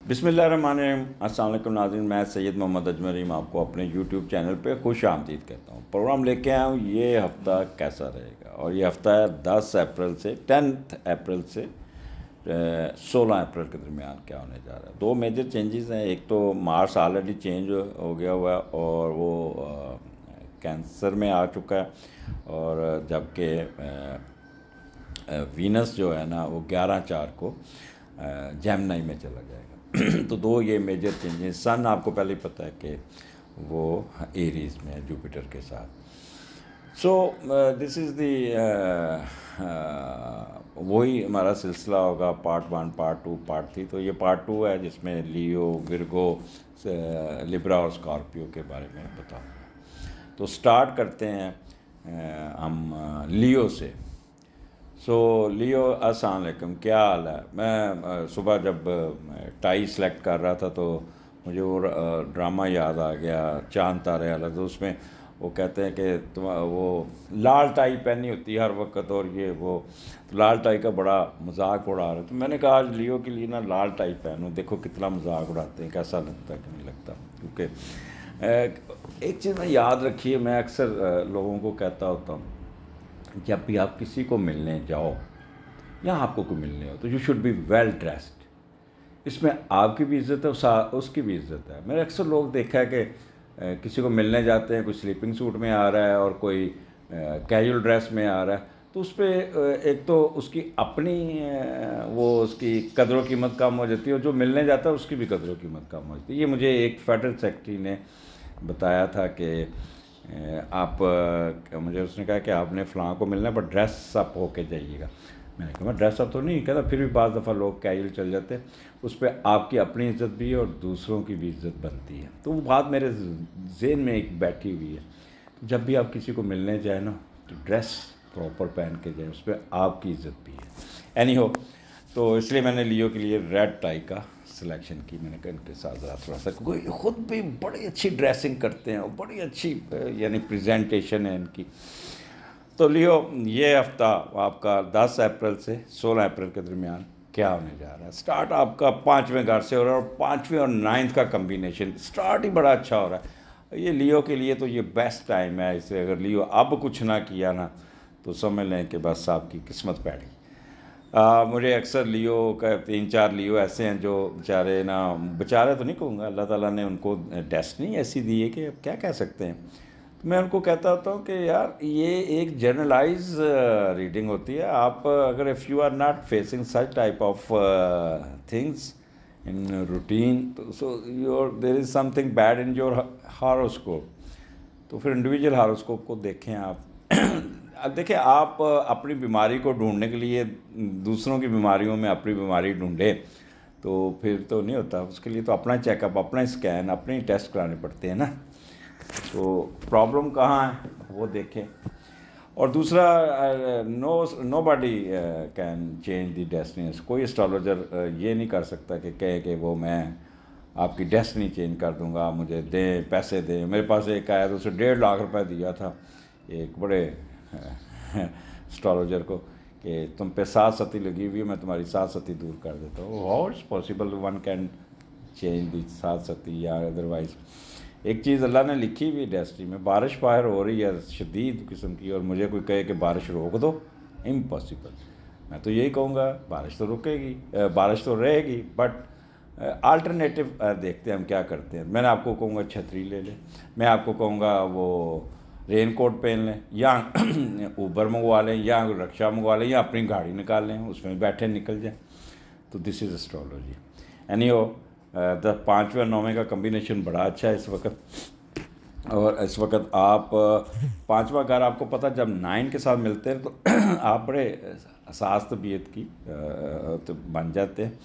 बिस्मिल्लाहिर्रहमानिर्रहीम। अस्सलाम वालेकुम नाज़रीन, मैं सैयद मोहम्मद अजमल रहीम आपको अपने यूट्यूब चैनल पे खुश आमदीद कहता हूँ। प्रोग्राम लेके आया हूँ ये हफ़्ता कैसा रहेगा, और ये हफ़्ता है 10 अप्रैल से 10 अप्रैल से 16 अप्रैल के दरमियान क्या होने जा रहा है। दो मेजर चेंजेस हैं। एक तो मार्स ऑलरेडी चेंज हो गया हुआ है और वो कैंसर में आ चुका है, और जबकि वीनस जो है ना वो 11/4 को जेमिनी में चला जाएगा। तो दो ये मेजर चेंजेस। सन आपको पहले ही पता है कि वो एरीज में है जुपिटर के साथ। सो दिस इज़ दी वही हमारा सिलसिला होगा, पार्ट 1, पार्ट 2, पार्ट 3। तो ये पार्ट 2 है जिसमें लियो, विर्गो, लिब्रा और स्कॉर्पियो के बारे में बताऊँगा। तो स्टार्ट करते हैं हम लियो से। लियो, अस्सलाम वालेकुम, क्या हाल है। मैं सुबह जब टाई सेलेक्ट कर रहा था तो मुझे वो ड्रामा याद आ गया, चांद तारे वाला। तो उसमें वो कहते हैं कि तुम वो लाल टाई पहनी होती है हर वक्त, और ये वो तो लाल टाई का बड़ा मजाक उड़ा रहे। तो मैंने कहा आज लियो के लिए ना लाल टाई पहनूँ, देखो कितना मजाक उड़ाते हैं, कैसा लगता है कि नहीं लगता। क्योंकि एक चीज़ में याद रखिए, मैं अक्सर लोगों को कहता होता हूँ, जब भी आप किसी को मिलने जाओ या आपको कोई मिलने हो तो you should be well dressed. इसमें आपकी भी इज़्ज़त है, उसकी भी इज़्ज़त है। मैंने अक्सर लोग देखा है कि किसी को मिलने जाते हैं, कोई स्लीपिंग सूट में आ रहा है और कोई कैजुअल ड्रेस में आ रहा है, तो उस पर एक तो उसकी अपनी वो उसकी कदर कीमत कम हो जाती है, और जो मिलने जाता है उसकी भी कदर कीमत कम हो जाती है। ये मुझे एक फेडरल सेक्रेटरी ने बताया था कि आप मुझे उसने कहा कि आपने फ़लाँ को मिलना है पर ड्रेस अप होके जाइएगा। मैंने कहा मैं ड्रेस अप तो नहीं कहता, फिर भी बाज़ दफ़ा लोग कैजुअल चल जाते हैं। उस पर आपकी अपनी इज़्ज़त भी है और दूसरों की भी इज़्ज़त बनती है। तो वो बात मेरे ज़हन में एक बैठी हुई है। तो जब भी आप किसी को मिलने जाए ना तो ड्रेस प्रॉपर पहन के जाए, उस पर आपकी इज़्ज़त भी है। एनी हो, तो इसलिए मैंने लियो के लिए रेड टाई का सिलेक्शन की। मैंने कहा इनके साथ ज़रा थोड़ा सा, कोई ख़ुद भी बड़ी अच्छी ड्रेसिंग करते हैं और बड़ी अच्छी यानी प्रेजेंटेशन है इनकी। तो लियो, ये हफ़्ता आपका 10 अप्रैल से 16 अप्रैल के दरमियान क्या होने जा रहा है। स्टार्ट आपका 5वें घर से हो रहा है, और 5वें और 9th का कम्बिनेशन स्टार्ट ही बड़ा अच्छा हो रहा है। ये लियो के लिए तो ये बेस्ट टाइम है। इसे अगर लियो अब कुछ ना किया ना तो समझ लें कि बस आपकी किस्मत पैड़ गई। मुझे अक्सर लियो का 3-4 लियो ऐसे हैं जो बेचारे ना, बेचारे तो नहीं कहूँगा, अल्लाह ताला ने उनको डेस्टिनी ऐसी दी है कि अब क्या कह सकते हैं। तो मैं उनको कहता होता हूँ कि यार ये एक जनरलाइज रीडिंग होती है। आप अगर if you are not facing such type of things in routine, तो so your there is something bad in your horoscope. तो फिर इंडिविजुअल हॉरोस्कोप को देखें आप। अब देखिए, आप अपनी बीमारी को ढूंढने के लिए दूसरों की बीमारियों में अपनी बीमारी ढूंढे तो फिर तो नहीं होता। उसके लिए तो अपना चेकअप, अपना स्कैन, अपने ही टेस्ट कराने पड़ते हैं ना। तो प्रॉब्लम कहाँ है वो देखें। और दूसरा, nobody can change the destiny. कोई एस्ट्रोलॉजर ये नहीं कर सकता कि कहे कि वो मैं आपकी डेस्टिनी चेंज कर दूंगा, मुझे दें, पैसे दें। मेरे पास एक आया तो उसे 1.5 लाख रुपए दिया था एक बड़े एस्ट्रोलॉजर को कि तुम पे 7 सती लगी हुई है, मैं तुम्हारी 7 सती दूर कर देता हूँ। How it's possible one can change the 7 सती या अदरवाइज। एक चीज़ अल्लाह ने लिखी हुई डेस्टिनी में, बारिश बाहर हो रही है शदीद किस्म की, और मुझे कोई कहे कि बारिश रोक दो, इम्पॉसिबल। मैं तो यही कहूँगा बारिश तो रुकेगी, बारिश तो रहेगी, बट अल्टरनेटिव देखते हैं हम क्या करते हैं। मैंने आपको कहूँगा छतरी ले लें, मैं आपको कहूँगा वो रेन कोट पहन लें, या ऊबर मंगवा लें, या रक्षा मंगवा लें, या अपनी गाड़ी निकाल लें, उसमें बैठे निकल जाएं। तो दिस इज़ एस्ट्रोलॉजी। एनी हो, 5वें और 9वें का कम्बिनेशन बड़ा अच्छा है इस वक्त। और इस वक्त आप 5वां घर आपको पता जब 9 के साथ मिलते हैं तो आप बड़े हसास तबीयत की तो बन जाते हैं,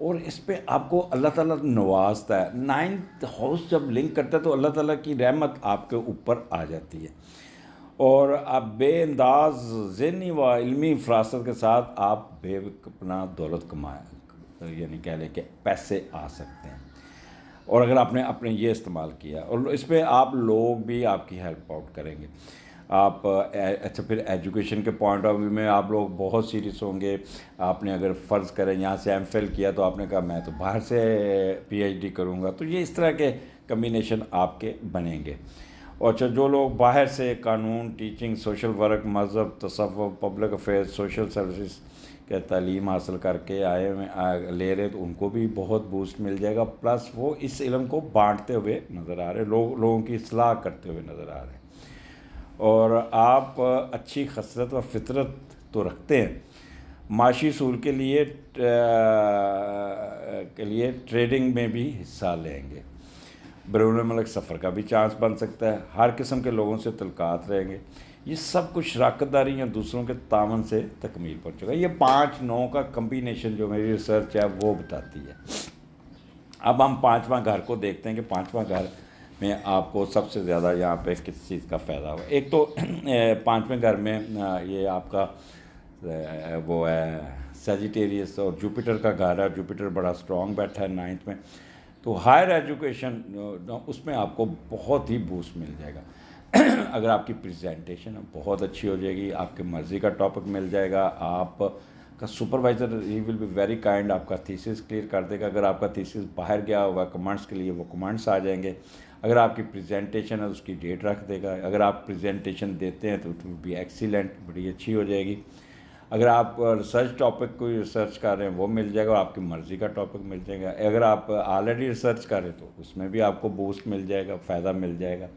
और इस पर आपको अल्लाह ताला नवाजता है। 9th हाउस जब लिंक करता है तो अल्लाह ताला की रहमत आपके ऊपर आ जाती है, और आप बेअंदाज ज़हनी व इल्मी फरासत के साथ आप बेवकूफ़ना दौलत कमाए, यानी कह लें कि पैसे आ सकते हैं। और अगर आपने अपने ये इस्तेमाल किया, और इस पर आप लोग भी आपकी हेल्प आउट करेंगे। आप अच्छा, फिर एजुकेशन के पॉइंट ऑफ व्यू में आप लोग बहुत सीरियस होंगे। आपने अगर फ़र्ज़ करें यहाँ से एमफिल किया तो आपने कहा मैं तो बाहर से पीएचडी करूँगा, तो ये इस तरह के कम्बिनेशन आपके बनेंगे। और अच्छा, जो लोग बाहर से कानून, टीचिंग, सोशल वर्क, मज़हब, तसव्वुफ़, पब्लिक अफेयर्स, सोशल सर्विस के तालीम हासिल करके ले रहे, तो उनको भी बहुत बूस्ट मिल जाएगा। प्लस वो इस इल्म को बांटते हुए नज़र आ रहे, लोगों की इस्लाह करते हुए नज़र आ रहे हैं। और आप अच्छी खसरत व फितरत तो रखते हैं, माशी सूल के लिए ट्रेडिंग में भी हिस्सा लेंगे। बैरून मुल्क सफ़र का भी चांस बन सकता है। हर किस्म के लोगों से तल्कात रहेंगे। ये सब कुछ शराकतदारी या दूसरों के तावन से तकमील पहुँचेगा। ये 5-9 का कम्बिनेशन जो मेरी रिसर्च है वो बताती है। अब हम 5वां घर को देखते हैं कि 5वां घर में आपको सबसे ज़्यादा यहाँ पे किस चीज़ का फ़ायदा हुआ। एक तो 5वें घर में ये आपका वो है सजिटेरियस और जुपिटर का घर है। जुपिटर बड़ा स्ट्रॉन्ग बैठा है 9th में, तो हायर एजुकेशन उसमें आपको बहुत ही बूस्ट मिल जाएगा। अगर आपकी प्रेजेंटेशन बहुत अच्छी हो जाएगी, आपके मर्ज़ी का टॉपिक मिल जाएगा, आप का supervisor he will be very kind, आपका थीसिस क्लियर कर देगा। अगर आपका थीसिस बाहर गया होगा कमेंट्स के लिए, वो कमेंट्स आ जाएंगे। अगर आपकी प्रेजेंटेशन है उसकी डेट रख देगा। अगर आप प्रेजेंटेशन देते हैं तो इट विल बी एक्सीलेंट, बड़ी अच्छी हो जाएगी। अगर आप रिसर्च टॉपिक कोई रिसर्च कर रहे हैं वो मिल जाएगा, आपकी मर्ज़ी का टॉपिक मिल जाएगा। अगर आप ऑलरेडी रिसर्च कर रहे हैं तो उसमें भी आपको बूस्ट मिल जाएगा, फ़ायदा मिल जाएगा।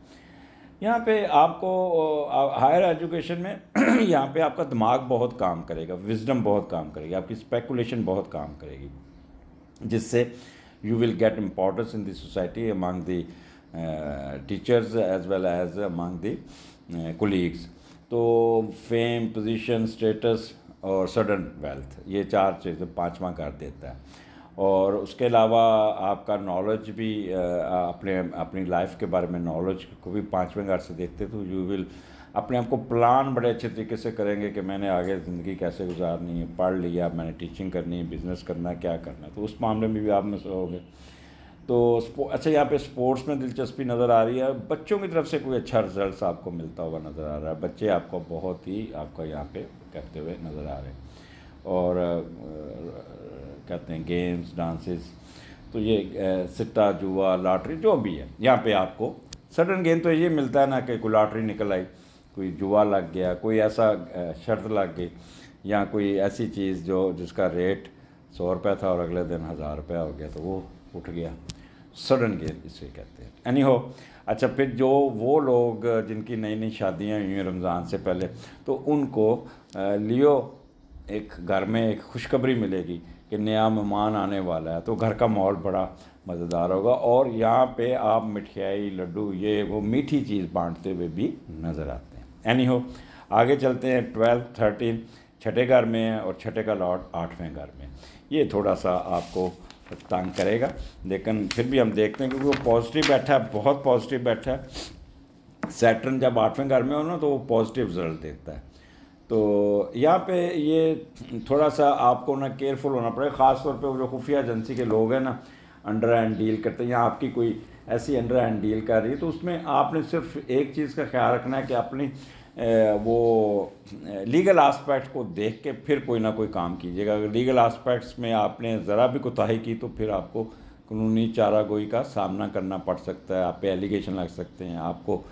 यहाँ पे आपको हायर एजुकेशन में यहाँ पे आपका दिमाग बहुत काम करेगा, विजडम बहुत काम करेगी, आपकी स्पेकुलेशन बहुत काम करेगी, जिससे you will get importance in the society among the teachers as well as among the colleagues. तो फेम, पोजीशन, स्टेटस और सडन वेल्थ, ये 4 चीज़ें 5वां घर देता है। और उसके अलावा आपका नॉलेज भी अपनी लाइफ के बारे में नॉलेज को भी 5वें घर से देखते, तो यू विल अपने आप को प्लान बड़े अच्छे तरीके से करेंगे कि मैंने आगे ज़िंदगी कैसे गुजारनी है, पढ़ लिया, मैंने टीचिंग करनी है, बिज़नेस करना है, क्या करना है, तो उस मामले में भी आप में से होगे। तो अच्छा, यहाँ पे स्पोर्ट्स में दिलचस्पी नज़र आ रही है। बच्चों की तरफ से कोई अच्छा रिजल्ट आपको मिलता हुआ नज़र आ रहा है। बच्चे आपको बहुत ही आपका यहाँ पे करते हुए नज़र आ रहे हैं। और कहते हैं गेम्स, डांसेस, तो ये सिट्टा, जुआ, लॉटरी जो भी है, यहाँ पे आपको सडन गेन तो ये मिलता है ना कि कोई लॉटरी निकल आई, कोई जुआ लग गया, कोई ऐसा शर्त लग गई, या कोई ऐसी चीज़ जिसका रेट 100 रुपये था और अगले दिन 1000 रुपये हो गया, तो वो उठ गया। सडन गेन इसे कहते हैं। एनी हो, अच्छा, फिर जो वो लोग जिनकी नई नई शादियाँ हुई हैं रमज़ान से पहले, तो उनको लियो एक घर में एक खुशखबरी मिलेगी कि नया मेहमान आने वाला है, तो घर का माहौल बड़ा मज़ेदार होगा। और यहाँ पे आप मिठाई, लड्डू, ये वो मीठी चीज़ बांटते हुए भी नज़र आते हैं। एनी हो, आगे चलते हैं। 12, 13 छठे घर में है और छठे का लॉर्ड 8वें घर में। ये थोड़ा सा आपको तंग करेगा, लेकिन फिर भी हम देखते हैं क्योंकि वो पॉजिटिव बैठा है, बहुत पॉजिटिव बैठा है। सैटर्न जब 8वें घर में हो ना, तो वो पॉजिटिव रिजल्ट देता है। तो यहाँ पे ये थोड़ा सा आपको ना केयरफुल होना पड़ेगा, ख़ास तौर पे वो जो खुफिया एजेंसी के लोग हैं ना, अंडर हैंड डील करते हैं, या आपकी कोई ऐसी अंडर हैंड डील कर रही है, तो उसमें आपने सिर्फ एक चीज़ का ख्याल रखना है कि अपनी वो लीगल आस्पेक्ट को देख के फिर कोई ना कोई काम कीजिएगा। अगर लीगल आस्पेक्ट्स में आपने ज़रा भी कोताही की तो फिर आपको कानूनी चारागोई का सामना करना पड़ सकता है, आप पे एलिगेशन लग सकते हैं, आपको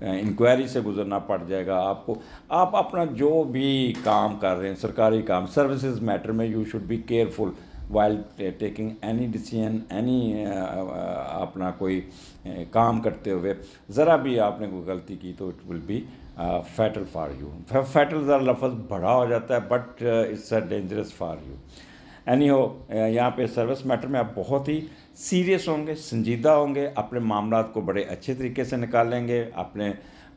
इंक्वायरी से गुजरना पड़ जाएगा। आप अपना जो भी काम कर रहे हैं, सरकारी काम, सर्विसेज मैटर में, you should be careful while taking any decision, any अपना कोई काम करते हुए ज़रा भी आपने कोई गलती की तो it will be fatal for you. Fatal ज़रा लफ्ज़ बड़ा हो जाता है, but it's a dangerous for you. Any हो, यहाँ पे सर्विस मैटर में आप बहुत ही सीरियस होंगे, संजीदा होंगे, अपने मामलात को बड़े अच्छे तरीके से निकालेंगे, अपने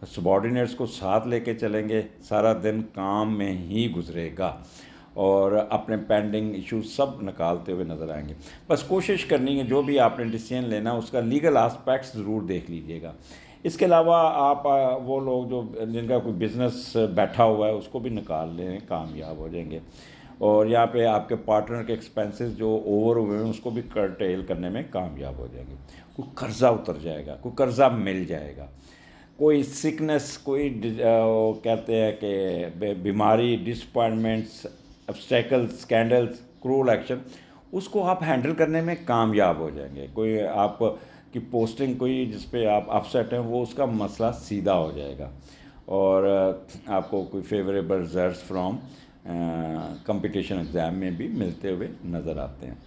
सबॉर्डिनेट्स को साथ लेके चलेंगे, सारा दिन काम में ही गुजरेगा और अपने पेंडिंग इश्यूज सब निकालते हुए नज़र आएंगे। बस कोशिश करनी है जो भी आपने डिसीजन लेना उसका लीगल आस्पेक्ट्स ज़रूर देख लीजिएगा। इसके अलावा आप वो लोग जो जिनका कोई बिज़नेस बैठा हुआ है उसको भी निकाल लें, कामयाब हो जाएंगे। और यहाँ पे आपके पार्टनर के एक्सपेंसेस जो ओवर हुए हैं उसको भी कर्टेल करने में कामयाब हो जाएंगे। कोई कर्ज़ा उतर जाएगा, कोई कर्ज़ा मिल जाएगा। कोई सिकनेस, कोई वो कहते हैं कि बीमारी, disappointments, obstacles, scandals, cruel action, उसको आप हैंडल करने में कामयाब हो जाएंगे। कोई आप की पोस्टिंग कोई जिस पे आप अपसेट हैं, वो उसका मसला सीधा हो जाएगा और आपको कोई favourable results from competition exam में भी मिलते हुए नज़र आते हैं।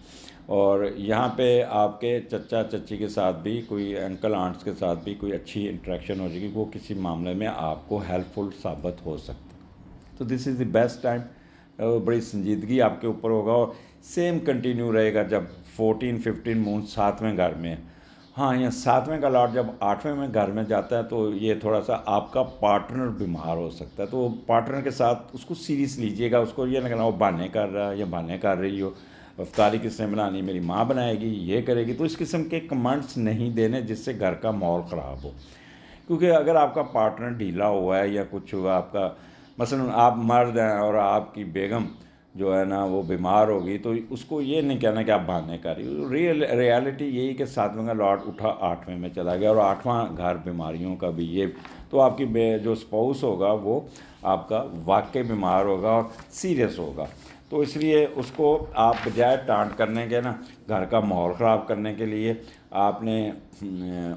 और यहाँ पे आपके चचा चची के साथ भी, कोई अंकल आंट्स के साथ भी कोई अच्छी इंटरेक्शन हो जाएगी, वो किसी मामले में आपको हेल्पफुल साबित हो सकता है। तो this is the best time. बड़ी संजीदगी आपके ऊपर होगा और सेम कंटिन्यू रहेगा जब 14, 15 मून 7वें घर में है। हाँ, यहाँ 7वें का लॉर्ड जब 8वें में घर में जाता है तो ये थोड़ा सा आपका पार्टनर बीमार हो सकता है, तो पार्टनर के साथ उसको सीरियस लीजिएगा। उसको ये ना कहना वो बहाने कर रहा है या बहाने कर रही हो, इफ्तारी किसने बनानी, मेरी माँ बनाएगी, ये करेगी। तो इस किस्म के कमेंट्स नहीं देने जिससे घर का माहौल ख़राब हो। क्योंकि अगर आपका पार्टनर ढीला हुआ है या कुछ हुआ, आपका मसलन आप मर्द हैं और आपकी बेगम जो है ना वो बीमार होगी, तो उसको ये नहीं कहना कि आप बहाने कर रही हो। रियलिटी यही कि 7वें का लॉर्ड उठा 8वें में चला गया और 8वां घर बीमारियों का भी ये, तो आपकी जो स्पाउस होगा वो आपका वाकई बीमार होगा और सीरियस होगा। तो इसलिए उसको आप बजाय टांट करने के ना, घर का माहौल ख़राब करने के लिए आपने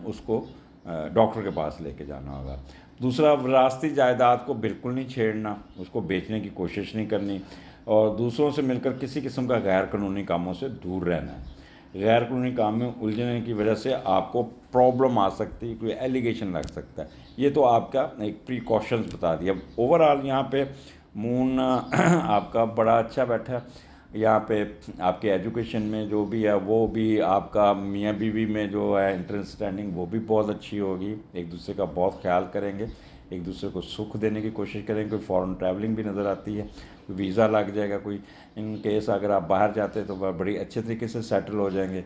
उसको डॉक्टर के पास लेके जाना होगा। दूसरा, विरासती जायदाद को बिल्कुल नहीं छेड़ना, उसको बेचने की कोशिश नहीं करनी और दूसरों से मिलकर किसी किस्म का गैर कानूनी कामों से दूर रहना है। गैर कानूनी काम में उलझने की वजह से आपको प्रॉब्लम आ सकती है, कोई एलिगेशन लग सकता है। ये तो आपका एक प्रिकॉशंस बता दिया। ओवरऑल यहाँ पे मून आपका बड़ा अच्छा बैठा है। यहाँ पे आपके एजुकेशन में जो भी है वो भी, आपका मियाँ बीवी में जो है अंडरस्टैंडिंग वो भी बहुत अच्छी होगी। एक दूसरे का बहुत ख्याल करेंगे, एक दूसरे को सुख देने की कोशिश करेंगे। कोई फॉरेन ट्रैवलिंग भी नज़र आती है, कोई वीज़ा लग जाएगा, कोई इन केस अगर आप बाहर जाते हैं तो वह बड़ी अच्छे तरीके से सेटल हो जाएंगे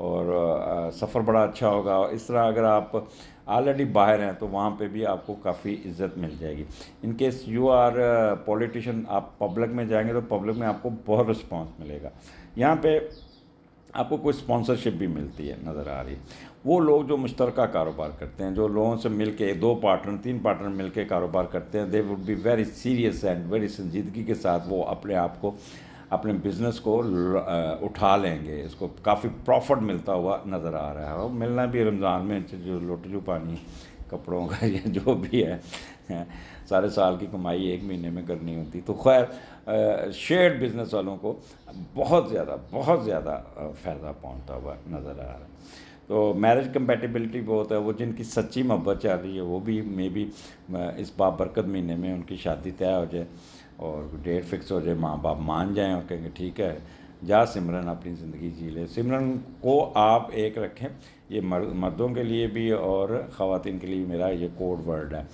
और सफ़र बड़ा अच्छा होगा। इस तरह अगर आप ऑलरेडी बाहर हैं तो वहाँ पे भी आपको काफ़ी इज्जत मिल जाएगी। In case you are politician, आप पब्लिक में जाएंगे तो पब्लिक में आपको बहुत रिस्पांस मिलेगा। यहाँ पे आपको कोई स्पॉन्सरशिप भी मिलती है नज़र आ रही है। वो लोग जो मुश्तरका कारोबार करते हैं, जो लोगों से मिल के 2 पार्टनर 3 पार्टनर मिल के कारोबार करते हैं, they would be very serious and very संजीदगी के साथ वो अपने आप को, अपने बिज़नेस को उठा लेंगे। इसको काफ़ी प्रॉफिट मिलता हुआ नज़र आ रहा है और मिलना भी रमज़ान में, जो लुटजू पानी कपड़ों का या जो भी है, सारे साल की कमाई 1 महीने में करनी होती। तो खैर शेयर्ड बिज़नेस वालों को बहुत ज़्यादा फ़ायदा पहुंचता हुआ नज़र आ रहा है। तो मैरिज कंपैटिबिलिटी बहुत है, वो जिनकी सच्ची मोहब्बत चल रही है वो भी मे बी इस बाबरकत महीने में उनकी शादी तय हो जाए और डेट फिक्स हो जाए, माँ बाप मान जाएं और कहेंगे ठीक है जा सिमरन अपनी ज़िंदगी जी ले। सिमरन को आप एक रखें, ये मर्दों के लिए भी और ख़वातीन के लिए मेरा ये कोड वर्ड है।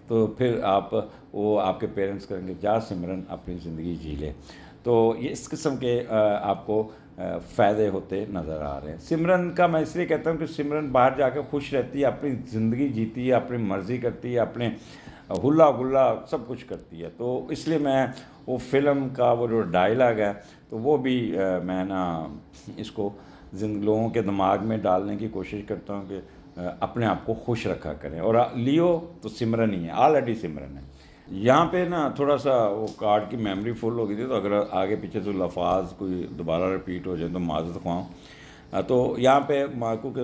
तो फिर आप वो आपके पेरेंट्स करेंगे जा सिमरन अपनी ज़िंदगी जी ले। तो ये इस किस्म के आपको फ़ायदे होते नज़र आ रहे हैं। सिमरन का मैं इसलिए कहता हूँ कि सिमरन बाहर जाकर खुश रहती है, अपनी ज़िंदगी जीती है, अपनी मर्ज़ी करती है, अपने हुल्ला गुल्ला सब कुछ करती है। तो इसलिए मैं वो फिल्म का वो जो डायलॉग है तो वो भी मैं ना इसको लोगों के दिमाग में डालने की कोशिश करता हूँ कि अपने आप को खुश रखा करें। और लियो तो सिमरन ही है, ऑलरेडी सिमरन है। यहाँ पे ना थोड़ा सा वो कार्ड की मेमोरी फुल हो गई थी, तो अगर आगे पीछे तो लफाज कोई दोबारा रिपीट हो जाए तो माज़रत ख्वाह। तो यहाँ पे मार्को के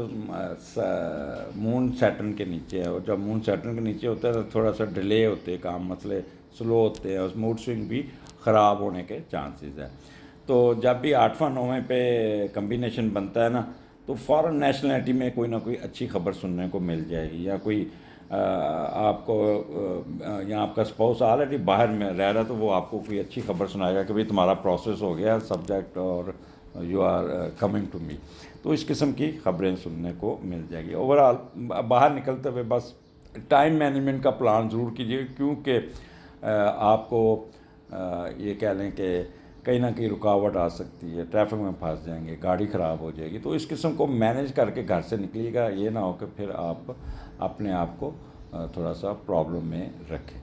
मून सैटर्न के नीचे है और जब मून सैटर्न के नीचे होता है तो थोड़ा सा डिले होते हैं काम, मसले स्लो होते हैं और मूड स्विंग भी ख़राब होने के चांसेस है। तो जब भी 8वां 9वें पे कम्बिनेशन बनता है ना तो फ़ॉरेन नेशनलिटी में कोई ना कोई अच्छी खबर सुनने को मिल जाएगी, या कोई आपको या आपका स्पाउस ऑलरेडी बाहर में रह रहा है तो वो आपको कोई अच्छी खबर सुनाएगा कि भाई तुम्हारा प्रोसेस हो गया सब्जेक्ट और you are coming to me. तो इस किस्म की खबरें सुनने को मिल जाएगी। ओवरऑल बाहर निकलते हुए बस टाइम मैनेजमेंट का प्लान ज़रूर कीजिए, क्योंकि आपको ये कह लें कि कहीं ना कहीं रुकावट आ सकती है, ट्रैफिक में फंस जाएंगे, गाड़ी ख़राब हो जाएगी। तो इस किस्म को मैनेज करके घर से निकलिएगा, ये ना हो कि फिर आप अपने आप को थोड़ा सा प्रॉब्लम में रखें।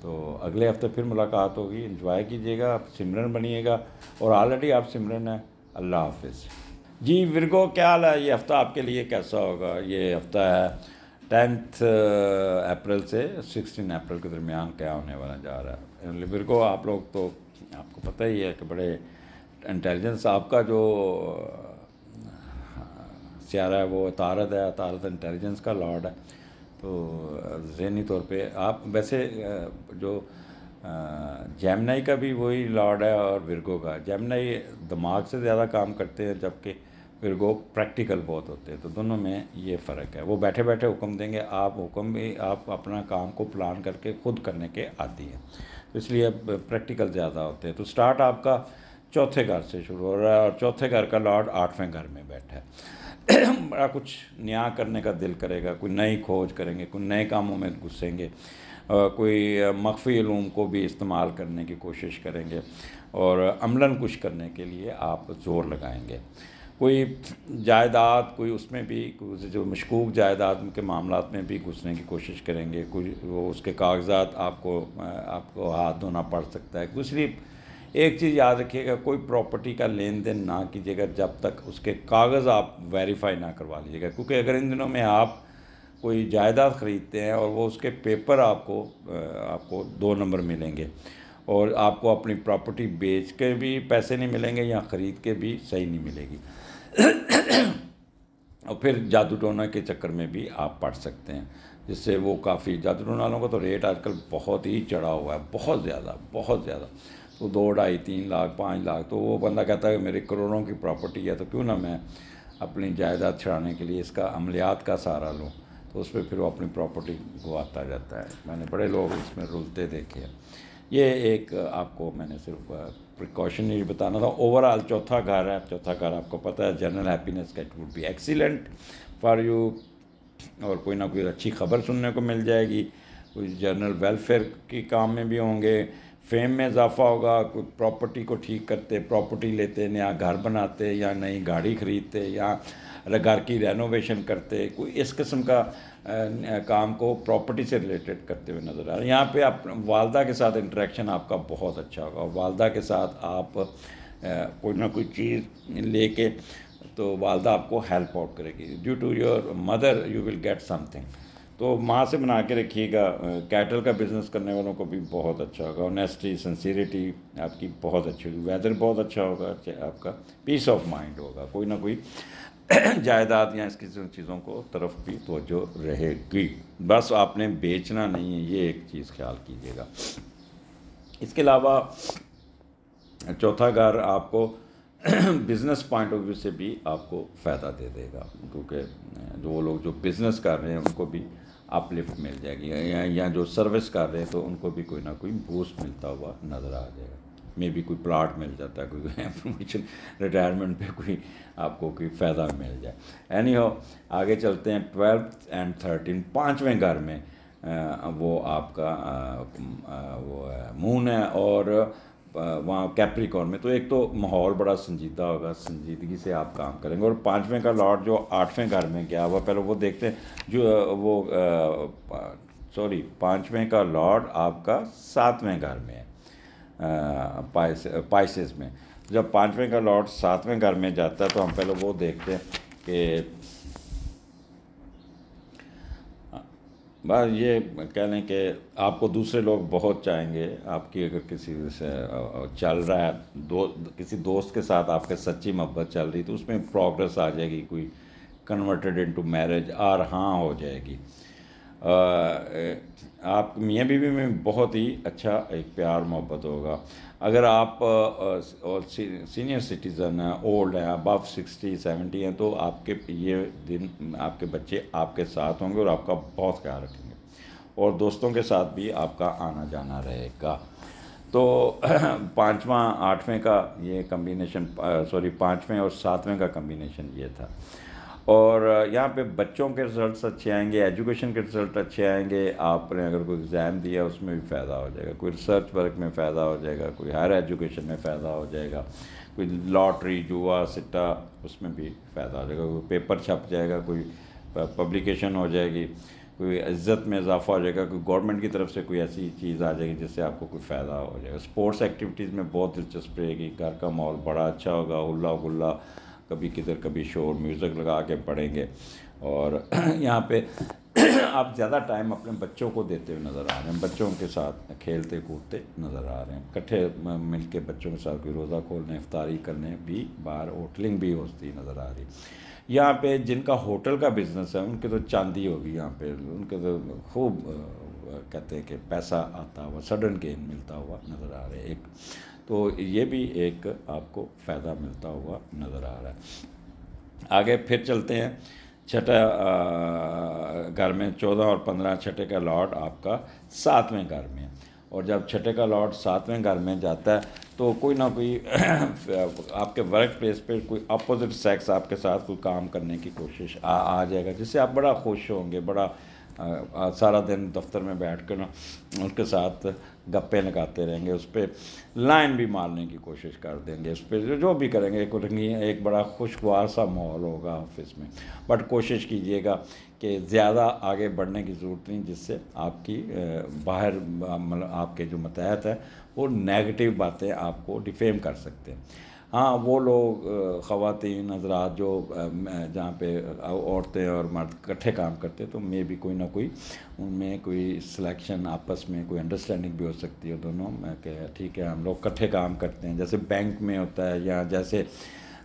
तो अगले हफ्ते फिर मुलाकात होगी, एंजॉय कीजिएगा, आप सिमरन बनिएगा और ऑलरेडी आप सिमरन हैं। अल्लाह हाफिज़। जी विर्गो, क्या हाल है? ये हफ़्ता आपके लिए कैसा होगा? ये हफ़्ता है 10 अप्रैल से 16 अप्रैल के दरमियान क्या होने वाला जा रहा है। विर्गो आप लोग तो आपको पता ही है कि बड़े इंटेलिजेंस आपका जो सियारा है वो तारत है, तारत इंटेलिजेंस का लॉर्ड है। तो ज़हनी तौर पे आप वैसे जो जेमिनी का भी वही लॉर्ड है और विर्गो का। जेमिनी दिमाग से ज़्यादा काम करते हैं जबकि विर्गो प्रैक्टिकल बहुत होते हैं। तो दोनों में ये फ़र्क है। वो बैठे बैठे हुक्म देंगे, आप हुक्म भी आप अपना काम को प्लान करके खुद करने के आती है, तो इसलिए प्रैक्टिकल ज़्यादा होते हैं। तो स्टार्ट आपका चौथे घर से शुरू हो रहा है और चौथे घर का लॉर्ड 8वें घर में बैठा है। बड़ा कुछ नया करने का दिल करेगा, कोई नई खोज करेंगे, कोई नए कामों में घुसेंगे, कोई मख्फी इल्म को भी इस्तेमाल करने की कोशिश करेंगे और अमलन कुछ करने के लिए आप ज़ोर लगाएंगे। कोई जायदाद, कोई उसमें भी जो मशकूक जायदाद के मामलात में भी घुसने की कोशिश करेंगे। कोई वो उसके कागजात आपको हाथ धोना पड़ सकता है। दूसरी एक चीज़ याद रखिएगा, कोई प्रॉपर्टी का लेन देन ना कीजिएगा जब तक उसके कागज़ आप वेरीफाई ना करवा लीजिएगा, क्योंकि अगर इन दिनों में आप कोई जायदाद ख़रीदते हैं और वो उसके पेपर आपको 2 नंबर मिलेंगे और आपको अपनी प्रॉपर्टी बेच के भी पैसे नहीं मिलेंगे या ख़रीद के भी सही नहीं मिलेगी। और फिर जादू टोना के चक्कर में भी आप पड़ सकते हैं, जिससे वो काफ़ी जादू टोना वालों का तो रेट आजकल बहुत ही चढ़ा हुआ है, बहुत ज़्यादा। तो 2, 2.5, 3 लाख, 5 लाख, तो वो बंदा कहता है मेरे करोड़ों की प्रॉपर्टी है, तो क्यों ना मैं अपनी जायदाद छुड़ाने के लिए इसका अमलियात का सहारा लूँ। तो उस पर फिर वो अपनी प्रॉपर्टी गवाता जाता है। मैंने बड़े लोग इसमें रुलते देखे हैं। ये एक आपको मैंने सिर्फ प्रिकॉशनरी बताना था। ओवरऑल चौथा घर है, चौथा घर आपको पता है जनरल हैप्पीनेस का, it would be excellent for you. और कोई ना कोई अच्छी खबर सुनने को मिल जाएगी, कोई जनरल वेलफेयर के काम में भी होंगे, फेम में इजाफा होगा, कोई प्रॉपर्टी को ठीक करते, प्रॉपर्टी लेते, नया घर बनाते या नई गाड़ी ख़रीदते या घर की रेनोवेशन करते, कोई इस किस्म का काम को प्रॉपर्टी से रिलेटेड करते हुए नज़र आ रहे हैं। यहाँ पे आप वालदा के साथ इंटरेक्शन आपका बहुत अच्छा होगा। वालदा के साथ आप कोई ना कोई चीज़ लेके, तो वालदा आपको हेल्प आउट करेगी। Due to your mother you will get something. तो माँ से बना के रखिएगा। कैटल का बिज़नेस करने वालों को भी बहुत अच्छा होगा। ऑनेस्टी, सिंसियरिटी आपकी बहुत अच्छी होगी। वेदर बहुत अच्छा होगा, आपका पीस ऑफ माइंड होगा। कोई ना कोई जायदाद या इसकी चीज़ों को तरफ भी तवज्जो रहेगी। बस आपने बेचना नहीं है, ये एक चीज़ ख्याल कीजिएगा। इसके अलावा चौथा घर आपको बिज़नेस पॉइंट ऑफ व्यू से भी आपको फ़ायदा दे देगा, क्योंकि जो लोग जो बिज़नेस कर रहे हैं उनको भी अपलिफ्ट मिल जाएगी, या जो सर्विस कर रहे हैं तो उनको भी कोई ना कोई बूस्ट मिलता हुआ नज़र आ जाएगा। मे भी कोई प्लाट मिल जाता है, कोई प्रमोशन, रिटायरमेंट पे कोई आपको कोई फ़ायदा मिल जाए। एनी हो, आगे चलते हैं। 12th and 13, 5वें घर में वो आपका वो है मून है और वहाँ कैप्रिकॉर्न में। तो एक तो माहौल बड़ा संजीदा होगा, संजीदगी से आप काम करेंगे। और 5वें का लॉर्ड जो 8वें घर में गया हुआ, पहले वो देखते हैं जो वो 5वें का लॉर्ड आपका 7वें घर में है, पाइसेस में। जब 5वें का लॉर्ड 7वें घर में जाता है तो हम पहले वो देखते हैं कि बस ये कह लें कि आपको दूसरे लोग बहुत चाहेंगे। आपकी अगर किसी से चल रहा है, किसी दोस्त के साथ आपके सच्ची मोहब्बत चल रही, तो उसमें प्रोग्रेस आ जाएगी, कोई कन्वर्टेड इनटू मैरिज और हाँ हो जाएगी। आप मियाँ बीवी में बहुत ही अच्छा एक प्यार मोहब्बत होगा। अगर आप सीनियर सिटीज़न हैं, ओल्ड हैं, अबव 60-70 हैं, तो आपके ये दिन आपके बच्चे आपके साथ होंगे और आपका बहुत ख्याल रखेंगे, और दोस्तों के साथ भी आपका आना जाना रहेगा। तो 5वां 8वें का ये कम्बिनेशन, 5वें और 7वें का कम्बिनेशन ये था। और यहाँ पे बच्चों के रिज़ल्ट्स अच्छे आएंगे, एजुकेशन के रिज़ल्ट अच्छे आएंगे। आपने अगर कोई एग्ज़ाम दिया उसमें भी फ़ायदा हो जाएगा, कोई रिसर्च वर्क में फ़ायदा हो जाएगा, कोई हायर एजुकेशन में फ़ायदा हो जाएगा, कोई लॉटरी, जुआ, सिट्टा, उसमें भी फ़ायदा हो जाएगा, कोई पेपर छप जाएगा, कोई पब्लिकेशन हो जाएगी, कोई इज़्ज़त में इजाफा हो जाएगा, कोई गवर्नमेंट की तरफ से कोई ऐसी चीज़ आ जाएगी जिससे आपको कोई फ़ायदा हो जाएगा। स्पोर्ट्स एक्टिविटीज़ में बहुत दिलचस्पी रहेगी। घर का माहौल बड़ा अच्छा होगा, हुल्ला गुल्ला, कभी किधर कभी शोर म्यूज़िक लगा के पढ़ेंगे। और यहाँ पे आप ज़्यादा टाइम अपने बच्चों को देते हुए नज़र आ रहे हैं, बच्चों के साथ खेलते कूदते नज़र आ रहे हैं, इकट्ठे मिल के बच्चों के साथ कोई रोज़ा खोलने, इफ्तारी करने भी, बाहर होटलिंग भी होती नज़र आ रही। यहाँ पे जिनका होटल का बिज़नेस है उनके तो चांदी होगी, यहाँ पे उनके तो खूब कहते हैं कि पैसा आता हुआ, सडन गेन मिलता हुआ नज़र आ रहा है एक, तो ये भी एक आपको फ़ायदा मिलता हुआ नज़र आ रहा है। आगे फिर चलते हैं, छठा घर में 14 और 15 छठे का लॉर्ड आपका 7वें घर में, और जब छठे का लॉर्ड 7वें घर में जाता है तो कोई ना कोई आपके वर्क प्लेस पे कोई अपोजिट सेक्स आपके साथ कोई काम करने की कोशिश आ जाएगा, जिससे आप बड़ा खुश होंगे, बड़ा सारा दिन दफ्तर में बैठ कर ना उनके साथ गप्पे लगाते रहेंगे, उस पर लाइन भी मारने की कोशिश कर देंगे, उस पर जो भी करेंगे एक बड़ा खुशगवार सा माहौल होगा ऑफिस में। बट कोशिश कीजिएगा कि ज़्यादा आगे बढ़ने की ज़रूरत नहीं, जिससे आपकी बाहर मतलब आपके जो मतहत है वो नेगेटिव बातें आपको डिफेम कर सकते हैं। हाँ, वो लोग ख़वातीन हज़रात जो जहाँ पे औरतें और मर्द इकट्ठे काम करते हैं, तो मे भी कोई ना कोई उनमें कोई सिलेक्शन, आपस में कोई अंडरस्टैंडिंग भी हो सकती है दोनों में कि ठीक है हम लोग इकट्ठे काम करते हैं, जैसे बैंक में होता है, या जैसे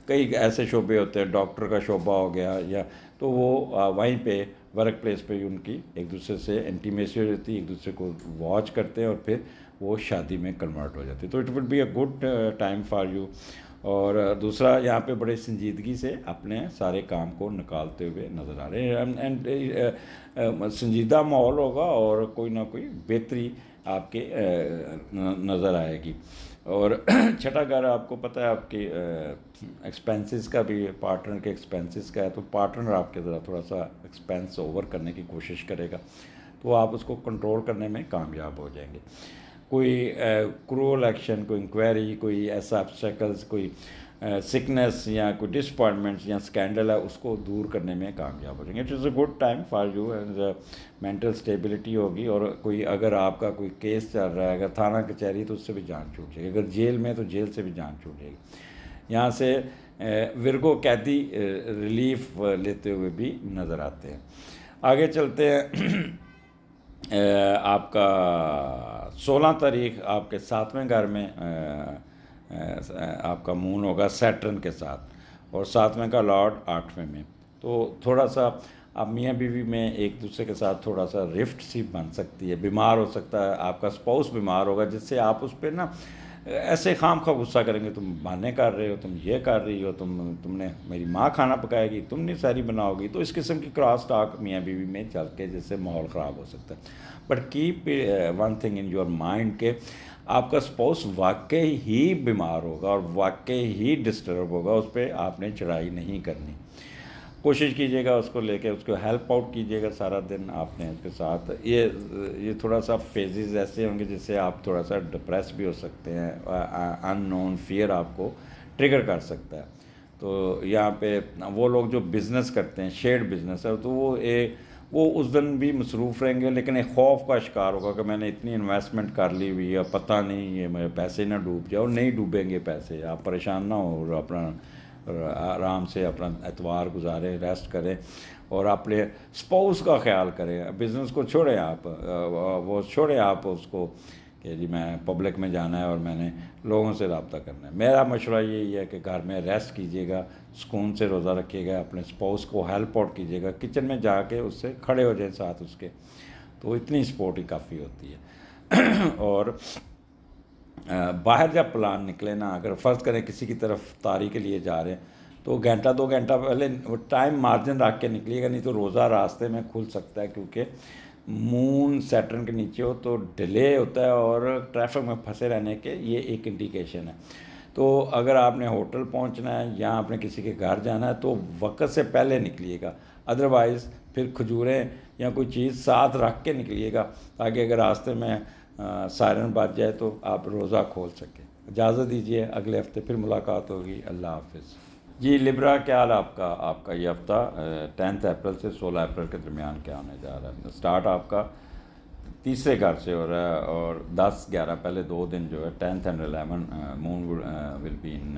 कई ऐसे शोबे होते हैं, डॉक्टर का शोबा हो गया, या तो वो वहीं पे वर्क प्लेस पे ही उनकी एक दूसरे से इंटीमेसी हो जाती है, एक दूसरे को वॉच करते हैं और फिर वो शादी में कन्वर्ट हो जाती है। तो it will be a good time for you. और दूसरा, यहाँ पे बड़े संजीदगी से अपने सारे काम को निकालते हुए नज़र आ रहे हैं, एंड संजीदा माहौल होगा और कोई ना कोई बेहतरी आपके नज़र आएगी। और छठा घर आपको पता है आपके एक्सपेंसेस का भी, पार्टनर के एक्सपेंसेस का है, तो पार्टनर आपके ज़रा थोड़ा सा एक्सपेंस ओवर करने की कोशिश करेगा, तो आप उसको कंट्रोल करने में कामयाब हो जाएंगे। कोई क्रूअल एक्शन, कोई इंक्वायरी, कोई ऐसा ऑब्स्टेकल्स, कोई सिकनेस या कोई डिसअपॉइंटमेंट्स या स्कैंडल है, उसको दूर करने में कामयाब हो जाएंगे। It is a good time for you, and mental stability होगी। और कोई अगर आपका कोई केस चल रहा है, अगर थाना कचहरी, तो उससे भी जान छूट जाएगी, अगर जेल में तो जेल से भी जान छूट जाएगी। यहाँ से विर्गो कैदी रिलीफ लेते हुए भी नज़र आते हैं। आगे चलते हैं, आपका 16 तारीख आपके 7वें घर में आपका मून होगा सैटर्न के साथ, और 7वें का लॉर्ड 8वें में, तो थोड़ा सा आप मियाँ बीवी में एक दूसरे के साथ थोड़ा सा रिफ्ट सी बन सकती है, बीमार हो सकता है, आपका स्पाउस बीमार होगा, जिससे आप उस पर ना ऐसे खाम खा गुस्सा करेंगे, तुम बहाने कर रहे हो, तुम ये कर रही हो, तुमने मेरी माँ खाना पकाएगी, तुम नहीं सारी बनाओगी, तो इस किस्म की क्रॉस टॉक मियाँ बीवी में चल के जिससे माहौल ख़राब हो सकता है। But keep one thing in your mind के आपका स्पाउस वाकई ही बीमार होगा और वाकई ही डिस्टर्ब होगा, उस पर आपने चढ़ाई नहीं करनी। कोशिश कीजिएगा उसको लेके उसको हेल्प आउट कीजिएगा सारा दिन आपने उसके साथ। ये थोड़ा सा फेजेस ऐसे होंगे जिससे आप थोड़ा सा डिप्रेस भी हो सकते हैं, अननोन फियर आपको ट्रिगर कर सकता है। तो यहाँ पे वो लोग जो बिज़नेस करते हैं, शेयर्ड बिज़नेस है, तो वो उस दिन भी मसरूफ़ रहेंगे, लेकिन एक खौफ का शिकार होगा कि मैंने इतनी इन्वेस्टमेंट कर ली हुई है, पता नहीं ये मेरे पैसे ना डूब जाओ। नहीं डूबेंगे पैसे, आप परेशान ना हो, और अपना आराम से अपना एतवार गुजारें, रेस्ट करें और अपने स्पाउस का ख्याल करें। बिज़नेस को छोड़ें आप, वो छोड़ें आप उसको कि जी मैं पब्लिक में जाना है और मैंने लोगों से रब्ता करना है। मेरा मशवरा यही है कि घर में रेस्ट कीजिएगा, सुकून से रोज़ा रखिएगा, अपने स्पाउस को हेल्प आउट कीजिएगा, किचन में जाके उससे खड़े हो जाए साथ उसके, तो इतनी सपोर्ट ही काफ़ी होती है। और बाहर जब प्लान निकले ना, अगर फ़र्ज़ करें किसी की तरफ तारी के लिए जा रहे हैं, तो घंटा 2 घंटा पहले टाइम मार्जिन रख के निकलिएगा, नहीं तो रोज़ा रास्ते में खुल सकता है, क्योंकि मून सैटर्न के नीचे हो तो डिले होता है और ट्रैफिक में फंसे रहने के ये एक इंडिकेशन है। तो अगर आपने होटल पहुंचना है या आपने किसी के घर जाना है तो वक्त से पहले निकलिएगा, अदरवाइज़ फिर खजूरें या कोई चीज़ साथ रख के निकलिएगा, ताकि अगर रास्ते में सायरन बज जाए तो आप रोज़ा खोल सकें। इजाज़त दीजिए, अगले हफ्ते फिर मुलाकात होगी। अल्लाह हाफ़िज़। जी लिब्रा, क्या हाल आपका ये हफ़्ता 10 अप्रैल से 16 अप्रैल के दरमियान क्या होने जा रहा है? स्टार्ट आपका तीसरे घर से हो रहा है और 10-11 पहले 2 दिन जो है 10th and 11 moon will be in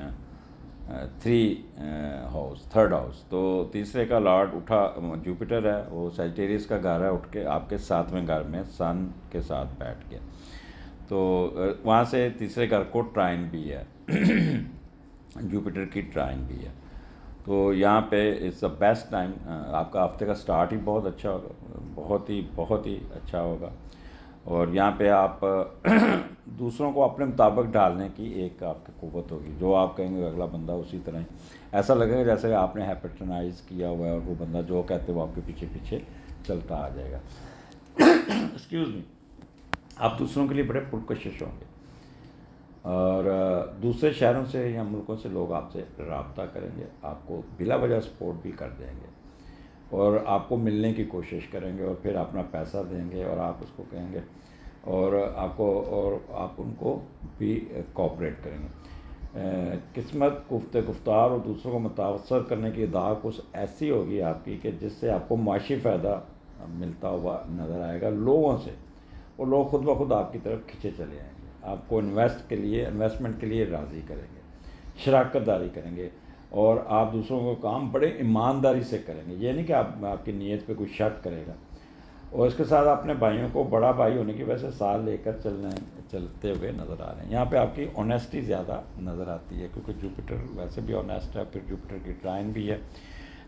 3 house, third house. तो तीसरे का लॉर्ड उठा जुपिटर है, वो सैजिटेरियस का घर है, उठ के आपके 7वें घर में सन के साथ बैठ गया। तो वहाँ से तीसरे घर को ट्राइन भी है जुपिटर की ट्राइन भी है। तो यहाँ पे इट्स द बेस्ट टाइम, आपका हफ्ते का स्टार्ट ही बहुत अच्छा होगा, बहुत ही अच्छा होगा। और यहाँ पे आप दूसरों को अपने मुताबिक डालने की एक आपकी क़ुव्वत होगी, जो आप कहेंगे अगला बंदा उसी तरह ही, ऐसा लगेगा जैसे आपने हैपेटनाइज किया हुआ है और वो बंदा जो कहते हैं वो आपके पीछे पीछे चलता आ जाएगा। Excuse me. आप दूसरों के लिए बड़े पुरकशिश होंगे और दूसरे शहरों से या मुल्कों से लोग आपसे रब्ता करेंगे, आपको बिला वजह सपोर्ट भी कर देंगे और आपको मिलने की कोशिश करेंगे और फिर अपना पैसा देंगे और आप उसको कहेंगे और आप उनको भी कोऑपरेट करेंगे। किस्मत गुफ्तार और दूसरों को मुतासर करने की अदा कुछ ऐसी होगी आपकी कि जिससे आपको माशी फ़ायदा मिलता हुआ नज़र आएगा लोगों से, और लोग खुद ब खुद आपकी तरफ खिंचे चले आएंगे, आपको इन्वेस्टमेंट के लिए राज़ी करेंगे, शराकतदारी करेंगे और आप दूसरों को काम बड़े ईमानदारी से करेंगे। ये नहीं कि आपकी नीयत पे कोई शक करेगा। और इसके साथ अपने भाइयों को बड़ा भाई होने की वजह से साथ लेकर चलते हुए नज़र आ रहे हैं। यहाँ पे आपकी ऑनेस्टी ज़्यादा नज़र आती है क्योंकि जुपिटर वैसे भी ऑनेस्ट है, फिर जुपिटर की ट्राइन भी है।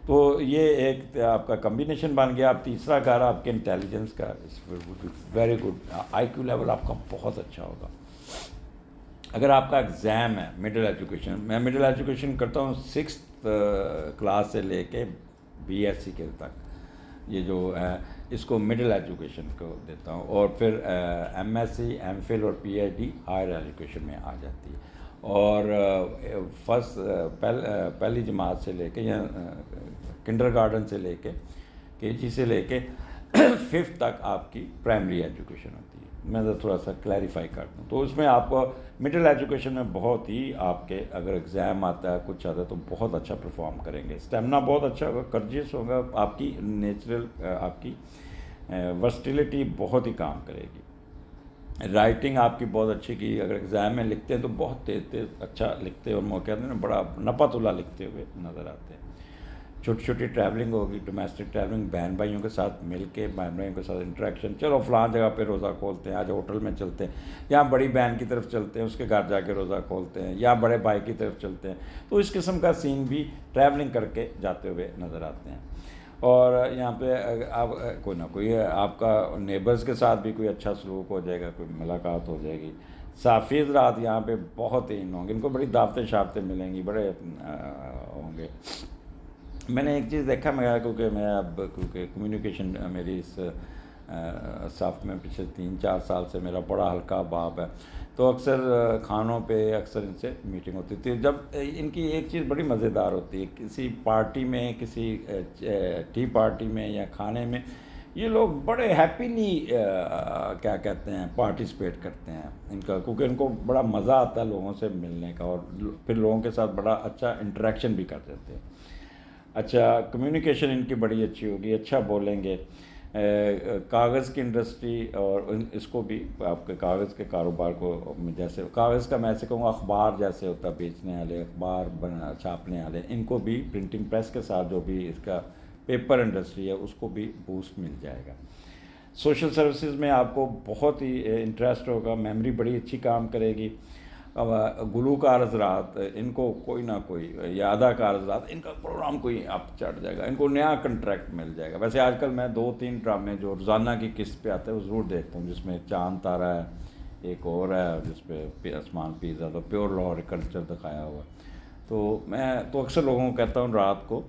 तो ये एक आपका कम्बिनेशन बन गया। आप तीसरा घर आपके इंटेलिजेंस का, वेरी गुड, IQ लेवल आपका बहुत अच्छा होगा। अगर आपका एग्ज़ाम है मिडिल एजुकेशन, मैं मिडिल एजुकेशन करता हूँ 6th क्लास से लेके BSc के तक, ये जो है इसको मिडिल एजुकेशन को देता हूँ, और फिर MSc, MPhil और PhD हायर एजुकेशन में आ जाती है। और पहली जमात से लेके या किंडरगार्टन से लेके KG से लेके 5th तक आपकी प्राइमरी एजुकेशन होती है। मैं थोड़ा सा क्लैरिफाई कर दूँ तो उसमें आपको मिडिल एजुकेशन में बहुत ही आपके अगर एग्ज़ाम आता है कुछ आता है तो बहुत अच्छा परफॉर्म करेंगे, स्टेमिना बहुत अच्छा होगा, कर्जियस होगा, आपकी नेचुरल आपकी वर्सटिलिटी बहुत ही काम करेगी। राइटिंग आपकी बहुत अच्छी की, अगर एग्ज़ाम में लिखते हैं तो बहुत तेज अच्छा लिखते हैं और मौके कहते हैं बड़ा नपातुला लिखते हुए नज़र आते हैं। छोटी छोटी ट्रैवलिंग होगी, डोमेस्टिक ट्रैवलिंग, बहन भाइयों के साथ मिल के बहन भाइयों के साथ इंटरेक्शन, चलो फ़लाँ जगह पे रोज़ा खोलते हैं, आज होटल में चलते हैं, या बड़ी बहन की तरफ चलते हैं उसके घर जाके रोज़ा खोलते हैं, या बड़े भाई की तरफ चलते हैं। तो इस किस्म का सीन भी ट्रैवलिंग करके जाते हुए नज़र आते हैं। और यहाँ पे आप कोई ना कोई आपका नेबर्स के साथ भी कोई अच्छा सलूक हो जाएगा, कोई मुलाकात हो जाएगी। साफिज़ रात यहाँ पे बहुत ही होंगे, इनको बड़ी दावतें शावतें मिलेंगी, बड़े होंगे। मैंने एक चीज़ देखा, क्योंकि कम्युनिकेशन मेरी इस साफ में पिछले 3-4 साल से मेरा बड़ा हल्का बाब है, तो अक्सर खानों पे अक्सर इनसे मीटिंग होती थी। जब इनकी एक चीज़ बड़ी मज़ेदार होती है, किसी पार्टी में, किसी टी पार्टी में या खाने में, ये लोग बड़े हैप्पीली क्या कहते हैं पार्टिसिपेट करते हैं इनका, क्योंकि इनको बड़ा मज़ा आता है लोगों से मिलने का और फिर लोगों के साथ बड़ा अच्छा इंटरेक्शन भी कर देते हैं। अच्छा कम्युनिकेशन इनकी बड़ी अच्छी होगी, अच्छा बोलेंगे। कागज़ की इंडस्ट्री और इसको भी आपके कागज़ के कारोबार को, जैसे कागज़ का मैं ऐसे कहूँगा अखबार जैसे होता है, बेचने वाले, अखबार छापने वाले, इनको भी प्रिंटिंग प्रेस के साथ जो भी इसका पेपर इंडस्ट्री है उसको भी बूस्ट मिल जाएगा। सोशल सर्विसेज में आपको बहुत ही इंटरेस्ट होगा, मेमोरी बड़ी अच्छी काम करेगी। गुलूकार हज़रात, इनको कोई ना कोई, या अदाकार हज़रात, इनका प्रोग्राम कोई आप चढ़ जाएगा, इनको नया कंट्रैक्ट मिल जाएगा। वैसे आजकल मैं 2-3 ड्रामे जो रोज़ाना की किस्त पे आते हैं वो ज़रूर देखता हूँ, जिसमें चांद तारा है, एक और है जिसपे आसमान पिज़्ज़ा, तो प्योर हॉर्टिकल्चर दिखाया हुआ। तो मैं तो अक्सर लोगों को कहता हूँ रात को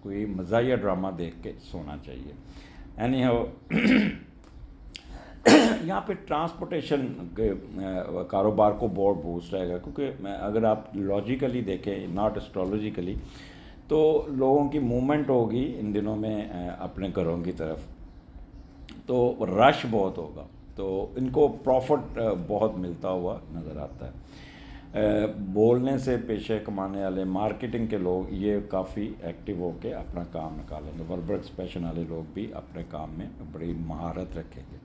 कोई मज़ाहिया ड्रामा देख के सोना चाहिए। एनी हाउ यहाँ पे ट्रांसपोर्टेशन के कारोबार को बहुत बूस्ट रहेगा, क्योंकि अगर आप लॉजिकली देखें, नॉट एस्ट्रोलॉजिकली, तो लोगों की मूवमेंट होगी इन दिनों में अपने घरों की तरफ, तो रश बहुत होगा, तो इनको प्रॉफिट बहुत मिलता हुआ नज़र आता है। बोलने से पेशे कमाने वाले, मार्केटिंग के लोग, ये काफ़ी एक्टिव होकर अपना काम निकालेंगे। वर्बल एक्सप्रेशन वाले लोग भी अपने काम में बड़ी महारत रखेंगे।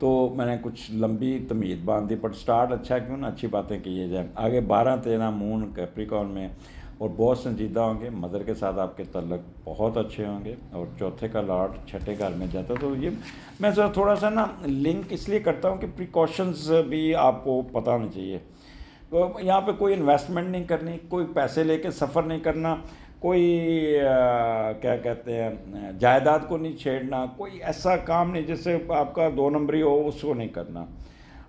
तो मैंने कुछ लंबी तमीद बांधी, पर स्टार्ट अच्छा क्यों ना अच्छी बातें की जाए। आगे 12-13 मून कैप्रिकॉर्न में और बहुत संजीदा होंगे। मदर के साथ आपके तल्लक बहुत अच्छे होंगे। और चौथे का लॉर्ड छठे घर में जाता है, तो ये मैं सर थोड़ा सा ना लिंक इसलिए करता हूँ कि प्रिकॉशंस भी आपको पता होना चाहिए। तो यहाँ पे कोई इन्वेस्टमेंट नहीं करनी, कोई पैसे लेके सफ़र नहीं करना, कोई क्या कहते हैं जायदाद को नहीं छेड़ना, कोई ऐसा काम नहीं जिससे आपका 2 नंबरी हो, उसको नहीं करना।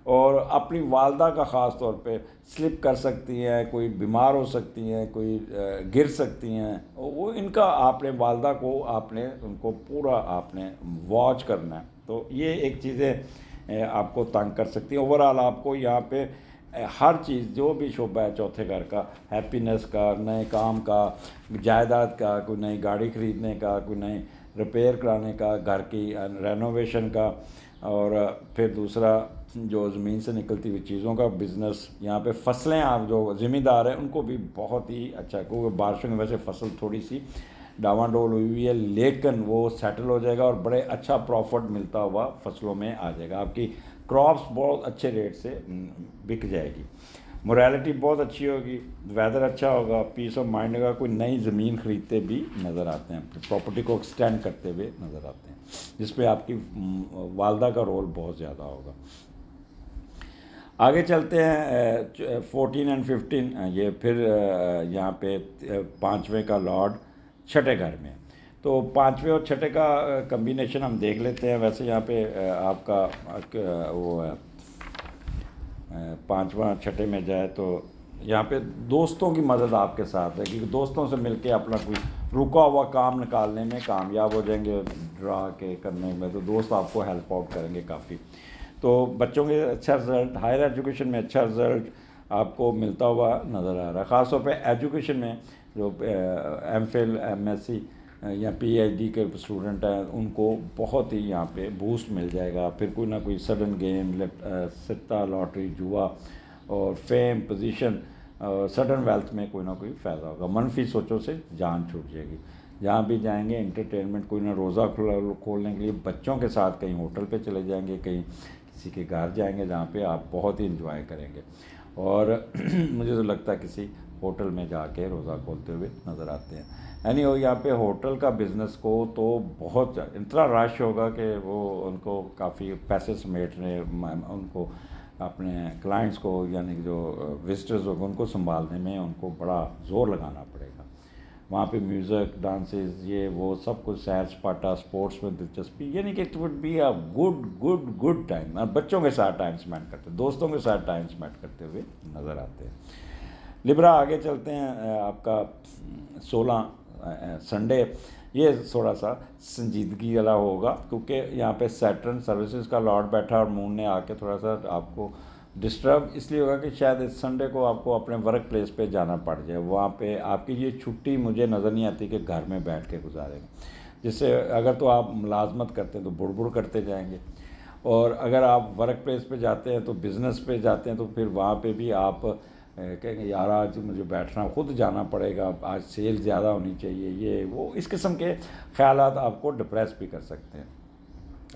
और अपनी वालदा का ख़ास तौर पे स्लिप कर सकती हैं, कोई बीमार हो सकती हैं, कोई गिर सकती हैं, वो इनका आपने वालदा को आपने उनको पूरा आपने वॉच करना है। तो ये एक चीज़ें आपको तंग कर सकती हैं। ओवरऑल आपको यहाँ पे हर चीज़ जो भी शोबा है चौथे घर का, हैप्पीनेस का, नए काम का, जायदाद का, कोई नई गाड़ी ख़रीदने का, कोई नई रिपेयर कराने का, घर की रेनोवेशन का, और फिर दूसरा जो ज़मीन से निकलती हुई चीज़ों का बिज़नेस। यहाँ पे फसलें, आप जो ज़मींदार हैं उनको भी बहुत ही अच्छा, क्योंकि बारिशों की वजह से फसल थोड़ी सी डावाडोल हुई है, लेकिन वो सेटल हो जाएगा और बड़े अच्छा प्रॉफिट मिलता हुआ फसलों में आ जाएगा। आपकी क्रॉप्स बहुत अच्छे रेट से बिक जाएगी। मोरालिटी बहुत अच्छी होगी, वेदर अच्छा होगा, पीस ऑफ माइंड होगा। कोई नई ज़मीन ख़रीदते भी नज़र आते हैं, प्रॉपर्टी को एक्सटेंड करते हुए नज़र आते हैं, जिस पे आपकी वालदा का रोल बहुत ज़्यादा होगा। आगे चलते हैं 14 एंड 15। ये फिर यहाँ पे 5वें का लॉर्ड छठे घर में, तो 5वें और छठे का कम्बिनेशन हम देख लेते हैं। वैसे यहाँ पे आपका वो है 5वां छठे में जाए तो यहाँ पे दोस्तों की मदद आपके साथ है, क्योंकि दोस्तों से मिलके अपना कोई रुका हुआ काम निकालने में कामयाब हो जाएंगे, ड्रा के करने में, तो दोस्त आपको हेल्प आउट करेंगे काफ़ी। तो बच्चों के अच्छा रिज़ल्ट, हायर एजुकेशन में अच्छा रिज़ल्ट आपको मिलता हुआ नज़र आ रहा है। ख़ास तौर पे एजुकेशन में जो एमफिल, एमएससी या पीएचडी के स्टूडेंट हैं उनको बहुत ही यहाँ पे बूस्ट मिल जाएगा। फिर कोई ना कोई सडन गेम, सित्ता, लॉटरी, जुआ और फेम, पोजीशन, सडन वेल्थ में कोई ना कोई फ़ायदा होगा। मनफी सोचों से जान छूट जाएगी। जहाँ भी जाएंगे एंटरटेनमेंट, कोई ना रोज़ा खोलने के लिए बच्चों के साथ कहीं होटल पे चले जाएंगे, कहीं किसी के घर जाएंगे जहाँ पे आप बहुत ही इंजॉय करेंगे। और मुझे तो लगता है किसी होटल में जाके रोज़ा खोलते हुए नज़र आते हैं। यानी वो यहाँ पे होटल का बिज़नेस को तो बहुत इतना रश होगा कि वो उनको काफ़ी पैसे समेटने, उनको अपने क्लाइंट्स को यानी कि जो विजिटर्स होंगे उनको संभालने में उनको बड़ा ज़ोर लगाना पड़ेगा। वहाँ पे म्यूज़िक, डांसेस, ये वो सब कुछ, सैर सपाटा, स्पोर्ट्स में दिलचस्पी, यानी कि it would be a good good good time. बच्चों के साथ टाइम स्पेंड करते, दोस्तों के साथ टाइम स्पेंड करते हुए नज़र आते हैं। लिब्रा आगे चलते हैं। आपका 16 संडे, ये थोड़ा सा संजीदगी वाला होगा, क्योंकि यहाँ पे सैटर्न सर्विसेज का लॉर्ड बैठा और मून ने आके थोड़ा सा आपको डिस्टर्ब इसलिए होगा कि शायद इस संडे को आपको अपने वर्क प्लेस पे जाना पड़ जाए। वहाँ पे आपकी ये छुट्टी मुझे नज़र नहीं आती कि घर में बैठ के गुजारेंगे, जिससे अगर तो आप मुलाजमत करते हैं तो बुड़बुड़ करते जाएंगे, और अगर आप वर्क प्लेस पे जाते हैं तो बिज़नेस पे जाते हैं तो फिर वहाँ पे भी आप कहेंगे यार आज मुझे बैठना, खुद जाना पड़ेगा, आज सेल ज़्यादा होनी चाहिए, ये वो, इस किस्म के ख़यालात आपको डिप्रेस भी कर सकते हैं।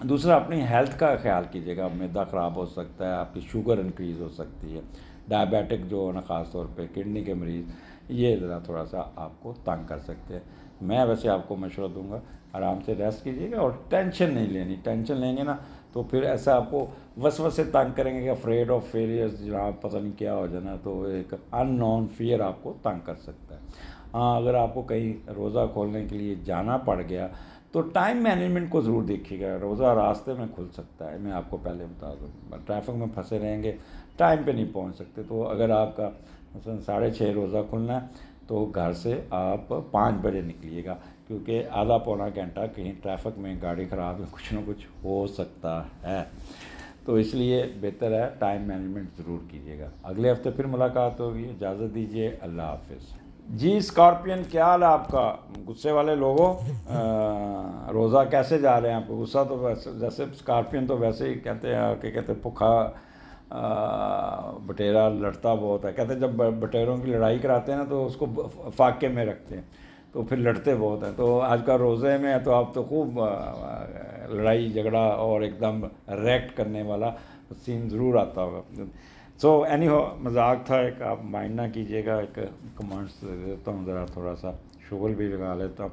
दूसरा, अपनी हेल्थ का ख्याल कीजिएगा। मैदा ख़राब हो सकता है, आपकी शुगर इंक्रीज़ हो सकती है, डायबिटिक जो है ना, ख़ास तौर पे किडनी के मरीज़, ये ज़रा थोड़ा सा आपको तंग कर सकते हैं। मैं वैसे आपको मशवरा दूंगा, आराम से रेस्ट कीजिएगा और टेंशन नहीं लेनी। टेंशन लेंगे ना तो फिर ऐसा आपको वसवसे तंग करेंगे कि अफ्रेड ऑफ फेलियर्स, जनाब पता नहीं क्या हो जाना, तो एक अननोन फियर आपको तंग कर सकता है। हाँ, अगर आपको कहीं रोज़ा खोलने के लिए जाना पड़ गया तो टाइम मैनेजमेंट को ज़रूर देखिएगा। रोज़ा रास्ते में खुल सकता है, मैं आपको पहले बता दूँ। ट्रैफिक में फंसे रहेंगे, टाइम पे नहीं पहुँच सकते। तो अगर आपका मसलन 6:30 रोज़ा खुलना है तो घर से आप 5 बजे निकलिएगा, क्योंकि आधा पौना घंटा कहीं ट्रैफिक में गाड़ी ख़राब है, कुछ ना कुछ हो सकता है। तो इसलिए बेहतर है टाइम मैनेजमेंट ज़रूर कीजिएगा। अगले हफ्ते फिर मुलाकात होगी। इजाज़त दीजिए, अल्लाह हाफिज़। जी स्कॉर्पियन, क्या हाल है आपका? गुस्से वाले लोगों, रोज़ा कैसे जा रहे हैं? आपको गुस्सा तो वैसे, जैसे स्कॉर्पियन तो वैसे ही कहते हैं कि कहते भूखा बटेरा लड़ता बहुत है। कहते हैं जब बटेरों की लड़ाई कराते हैं ना तो उसको फाके में रखते हैं, तो फिर लड़ते बहुत हैं। तो आज का रोज़े में है तो आप तो खूब लड़ाई झगड़ा और एकदम रिएक्ट करने वाला सीन ज़रूर आता होगा। सो एनी हो, मजाक था एक, आप माइंड ना कीजिएगा, एक कमेंट्स दे देता हूँ ज़रा, थोड़ा सा शुगल भी लगा लेता हूँ,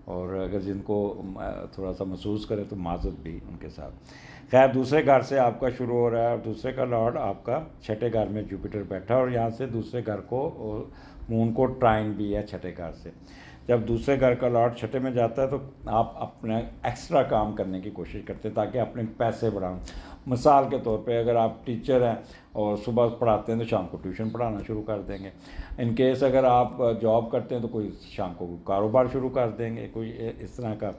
और अगर जिनको थोड़ा सा महसूस करे तो माजत भी उनके साथ। खैर, दूसरे घर से आपका शुरू हो रहा है, दूसरे का लॉर्ड आपका छठे घर में जुपिटर बैठा, और यहाँ से दूसरे घर को मून को ट्राइन भी है छठे घर से। जब दूसरे घर का लॉर्ड छठे में जाता है तो आप अपने एक्स्ट्रा काम करने की कोशिश करते हैं ताकि अपने पैसे बढ़ाएं। मिसाल के तौर पे अगर आप टीचर हैं और सुबह पढ़ाते हैं तो शाम को ट्यूशन पढ़ाना शुरू कर देंगे। इन केस अगर आप जॉब करते हैं तो कोई शाम को कारोबार शुरू कर देंगे, कोई इस तरह का,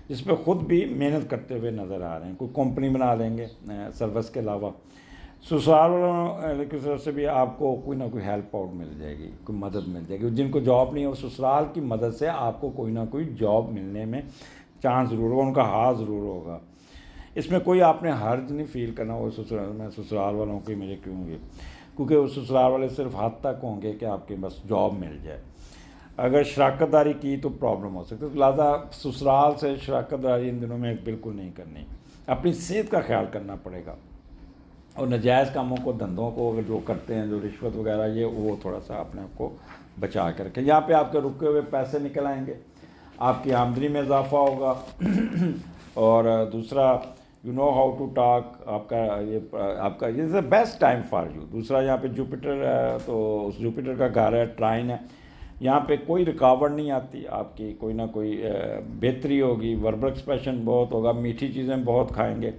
जिसमें ख़ुद भी मेहनत करते हुए नज़र आ रहे हैं। कोई कंपनी बना लेंगे सर्विस के अलावा। ससुराल वालों की तरफ से भी आपको कोई ना कोई हेल्प आउट मिल जाएगी, कोई मदद मिल जाएगी। जिनको जॉब नहीं है वो ससुराल की मदद से आपको कोई ना कोई जॉब मिलने में चांस ज़रूर होगा, उनका हाथ ज़रूर होगा। इसमें कोई आपने हर्ज नहीं फील करना वो ससुराल वालों की मेरे क्यों होंगे, क्योंकि वो ससुराल वाले सिर्फ हद तक होंगे कि आपके बस जॉब मिल जाए। अगर शराकतदारी की तो प्रॉब्लम हो सकती है, तो लिहाजा ससुराल से शराकतदारी इन दिनों में बिल्कुल नहीं करनी। अपनी सेहत का ख्याल करना पड़ेगा, और नाजायज़ कामों को, धंधों को अगर जो करते हैं, जो रिश्वत वगैरह, ये वो थोड़ा सा अपने आप को बचा कर रखें। यहाँ पे आपके रुके हुए पैसे निकल आएंगे, आपकी आमदनी में इजाफा होगा। और दूसरा, you know how to talk, आपका ये is the best time for you. दूसरा, यहाँ पे जुपिटर है तो उस जुपिटर का घर है, ट्राइन है, यहाँ पे कोई रुकावट नहीं आती आपकी, कोई ना कोई बेहतरी होगी, वर्बल एक्सप्रेशन बहुत होगा, मीठी चीज़ें बहुत खाएंगे,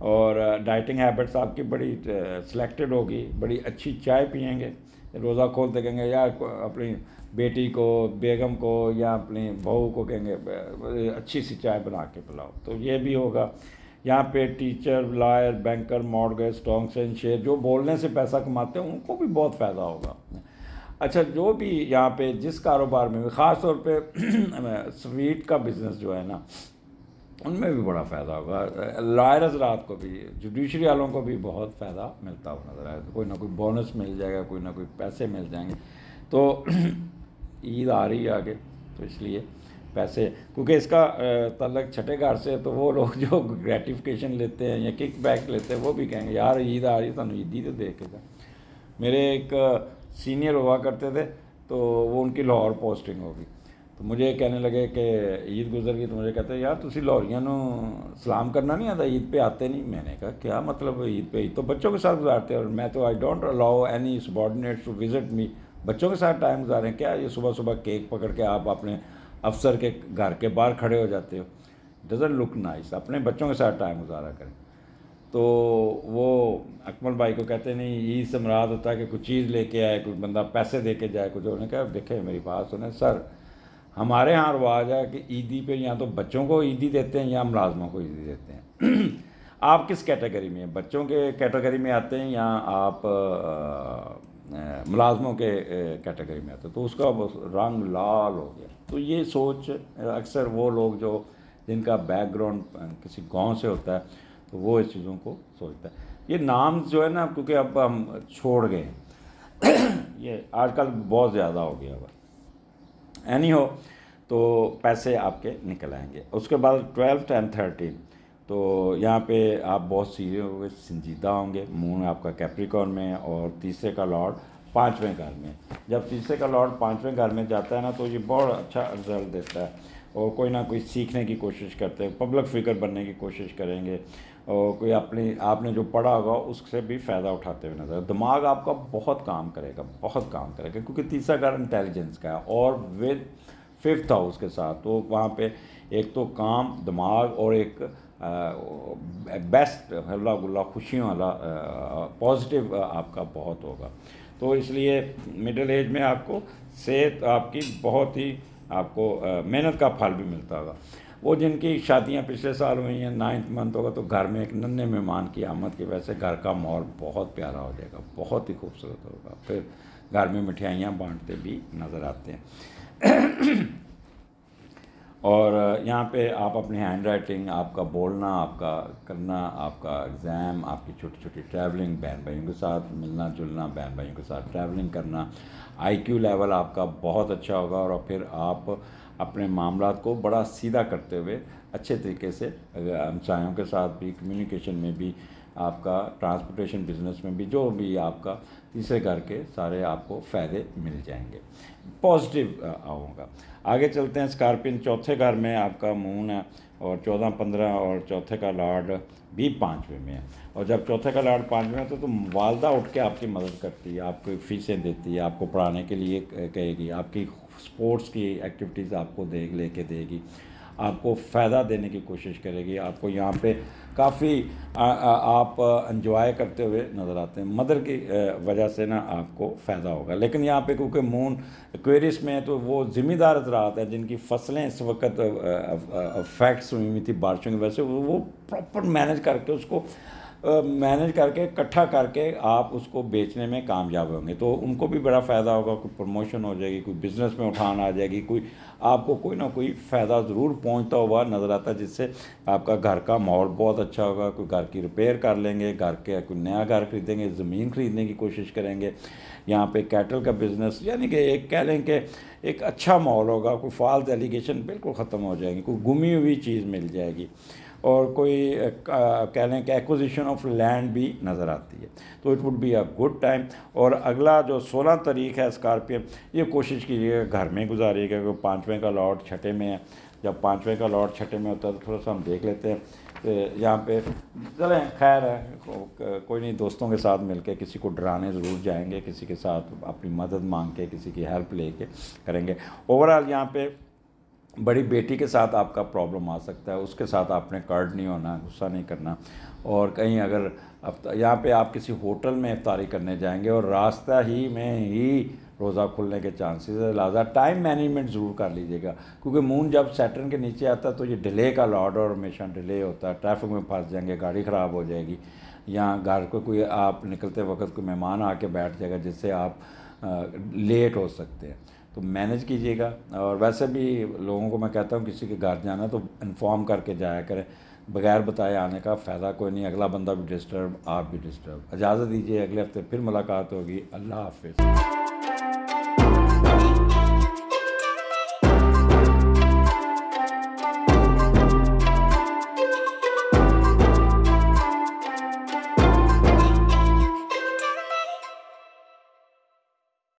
और डाइटिंग हैबिट्स आपकी बड़ी सिलेक्टेड होगी, बड़ी अच्छी चाय पियेंगे, रोज़ा खोलते कहेंगे यार अपनी बेटी को, बेगम को या अपनी बहू को कहेंगे अच्छी सी चाय बना के पिलाओ, तो ये भी होगा। यहाँ पे teacher, lawyer, banker, mortgage, stocks and share, जो बोलने से पैसा कमाते हैं उनको भी बहुत फ़ायदा होगा। अच्छा, जो भी यहाँ पे जिस कारोबार में भी, ख़ास तौर पे स्वीट का बिज़नेस जो है ना, उनमें भी बड़ा फ़ायदा होगा। लॉयर हज़रात को भी, जुडिशरी वालों को भी बहुत फ़ायदा मिलता हुआ नज़र आएगा। तो कोई ना कोई बोनस मिल जाएगा, कोई ना कोई पैसे मिल जाएंगे। तो ईद आ रही है आगे, तो इसलिए पैसे, क्योंकि इसका तल्लक छठे घर से, तो वो लोग जो ग्रेटिफिकेशन लेते हैं या किक बैक लेते हैं वो भी कहेंगे यार ईद आ रही है, तो ईद ही तो देखेगा। मेरे एक सीनियर हुआ करते थे, तो वो उनकी लाहौर पोस्टिंग होगी, तो मुझे कहने लगे कि ईद गुजर गई, तो मुझे कहते यार तुसी लाहौरियां नू सलाम करना नहीं आता, ईद पे आते नहीं। मैंने कहा क्या मतलब ईद पे? ईद तो बच्चों के साथ गुजारते हैं, और मैं तो I don't allow any subordinates to visit me. बच्चों के साथ टाइम गुजारें क्या? ये सुबह सुबह केक पकड़ के आप अपने अफसर के घर के बाहर खड़े हो जाते हो, डजंट लुक नाइस। अपने बच्चों के साथ टाइम गुजारा करें। तो वो अकमल भाई को कहते नहीं, ईद से मुराद होता है कि कुछ चीज़ लेके आए, कुछ बंदा पैसे दे के जाए कुछ। उन्होंने कहा देखे मेरी बात सुने सर, हमारे यहाँ रवाज है कि ईदी पे या तो बच्चों को ईदी देते हैं या मुलाजमों को ईदी देते हैं। आप किस कैटेगरी में हैं? बच्चों के कैटेगरी में आते हैं या आप मुलाजमों के कैटेगरी में आते हैं? तो उसका रंग लाल हो गया। तो ये सोच अक्सर वो लोग जो जिनका बैकग्राउंड किसी गांव से होता है, तो वो इस चीज़ों को सोचता है। ये नाम जो है ना, क्योंकि अब हम छोड़ गए ये आजकल बहुत ज़्यादा हो गया हुआ। एनी हो, तो पैसे आपके निकल आएंगे। उसके बाद 12th and 13, तो यहाँ पे आप बहुत सीरियस होंगे, संजीदा होंगे। मून आपका कैप्रिकॉर्न में, और तीसरे का लॉर्ड 5वें घर में। जब तीसरे का लॉर्ड 5वें घर में जाता है ना, तो ये बहुत अच्छा रिजल्ट देता है, और कोई ना कोई सीखने की कोशिश करते हैं, पब्लिक फिगर बनने की कोशिश करेंगे, और कोई आपने जो पढ़ा होगा उससे भी फ़ायदा उठाते हुए नजर। दिमाग आपका बहुत काम करेगा, बहुत काम करेगा, क्योंकि तीसरा घर इंटेलिजेंस का है, और विद 5th हाउस के साथ, तो वहाँ पे एक तो काम, दिमाग, और एक बेस्ट हल्ला गुल्ला खुशियों वाला पॉजिटिव आपका बहुत होगा। तो इसलिए मिडिल एज में आपको सेहत आपकी बहुत ही, आपको मेहनत का फल भी मिलता होगा। वो जिनकी शादियां पिछले साल हुई हैं, 9th मंथ होगा, तो घर में एक नन्हे मेहमान की आमद की वजह से घर का माहौल बहुत प्यारा हो जाएगा, बहुत ही खूबसूरत होगा। फिर घर में मिठाइयाँ बांटते भी नज़र आते हैं। और यहाँ पे आप अपनी हैंड राइटिंग, आपका बोलना, आपका करना, आपका एग्ज़ाम, आपकी छोटी छोटी ट्रैवलिंग, बहन भाइयों के साथ मिलना जुलना, बहन भाइयों के साथ ट्रैवलिंग करना, IQ लेवल आपका बहुत अच्छा होगा। और फिर आप अपने मामलात को बड़ा सीधा करते हुए अच्छे तरीके से हमसायों के साथ भी, कम्युनिकेशन में भी आपका ट्रांसपोर्टेशन बिजनेस में भी, जो भी आपका तीसरे घर के सारे आपको फ़ायदे मिल जाएंगे, पॉजिटिव होगा। आगे चलते हैं। स्कॉर्पियन चौथे घर में आपका मून है और 14, 15 और चौथे का लॉर्ड भी 5वें में है। और जब चौथे का लॉर्ड 5वें में होता है तो वालदा उठ के आपकी मदद करती है, आपको फीसें देती है, आपको पढ़ाने के लिए कहेगी, आपकी स्पोर्ट्स की एक्टिविटीज़ आपको लेके देगी, आपको फ़ायदा देने की कोशिश करेगी। आपको यहाँ पे काफ़ी आप एंजॉय करते हुए नज़र आते हैं। मदर की वजह से ना आपको फ़ायदा होगा। लेकिन यहाँ पे क्योंकि मून एक्वेरियस में है तो वो ज़िम्मेदार हज़रात हैं जिनकी फसलें इस वक्त अफेक्ट्स हुई थी बारिशों की वजह से, वो प्रॉपर मैनेज करके उसको इकट्ठा करके आप उसको बेचने में कामयाब होंगे, तो उनको भी बड़ा फ़ायदा होगा। कोई प्रमोशन हो जाएगी, कोई बिज़नेस में उठान आ जाएगी, कोई आपको कोई ना कोई फ़ायदा ज़रूर पहुंचता हुआ नज़र आता है, जिससे आपका घर का माहौल बहुत अच्छा होगा। कोई घर की रिपेयर कर लेंगे, घर के कोई नया घर खरीदेंगे, ज़मीन खरीदने की कोशिश करेंगे। यहाँ पे कैटल का बिज़नेस, यानी कि एक कह लें कि एक अच्छा माहौल होगा। कोई फॉल्स एलिगेशन बिल्कुल ख़त्म हो जाएगी, कोई गुमी हुई चीज़ मिल जाएगी, और कोई कह लें कि एक्विजिशन ऑफ लैंड भी नज़र आती है। तो it would be a good time. और अगला जो 16 तारीख है स्कॉर्पियन, ये कोशिश कीजिएगा घर में गुजारिएगा, क्योंकि 5वें का लॉर्ड छठे में है। जब 5वें का लॉर्ड छठे में होता है तो थोड़ा सा हम देख लेते हैं। यहाँ पे चलें, खैर है, कोई नहीं, दोस्तों के साथ मिलके किसी को डराने ज़रूर जाएंगे, किसी के साथ अपनी मदद मांग के, किसी की हेल्प लेके करेंगे। ओवरऑल यहाँ पे बड़ी बेटी के साथ आपका प्रॉब्लम आ सकता है, उसके साथ आपने कर्ड नहीं होना, गुस्सा नहीं करना। और कहीं अगर यहाँ पे आप किसी होटल में इफ्तारी करने जाएंगे और रास्ता ही में ही रोज़ा खुलने के चांसेस है, लिहाजा टाइम मैनेजमेंट ज़रूर कर लीजिएगा। क्योंकि मून जब सैटर्न के नीचे आता है तो ये डिले का लॉर्ड, और हमेशा डिले होता है, ट्रैफिक में फंस जाएंगे, गाड़ी ख़राब हो जाएगी, या घर को कोई आप निकलते वक्त कोई मेहमान आके बैठ जाएगा जिससे आप लेट हो सकते हैं। तो मैनेज कीजिएगा। और वैसे भी लोगों को मैं कहता हूँ किसी के घर जाना तो इन्फॉर्म करके जाया करें, बगैर बताए आने का फ़ायदा कोई नहीं, अगला बंदा भी डिस्टर्ब, आप भी डिस्टर्ब। इजाज़त दीजिए, अगले हफ्ते फिर मुलाकात होगी। अल्लाह हाफ़िज़।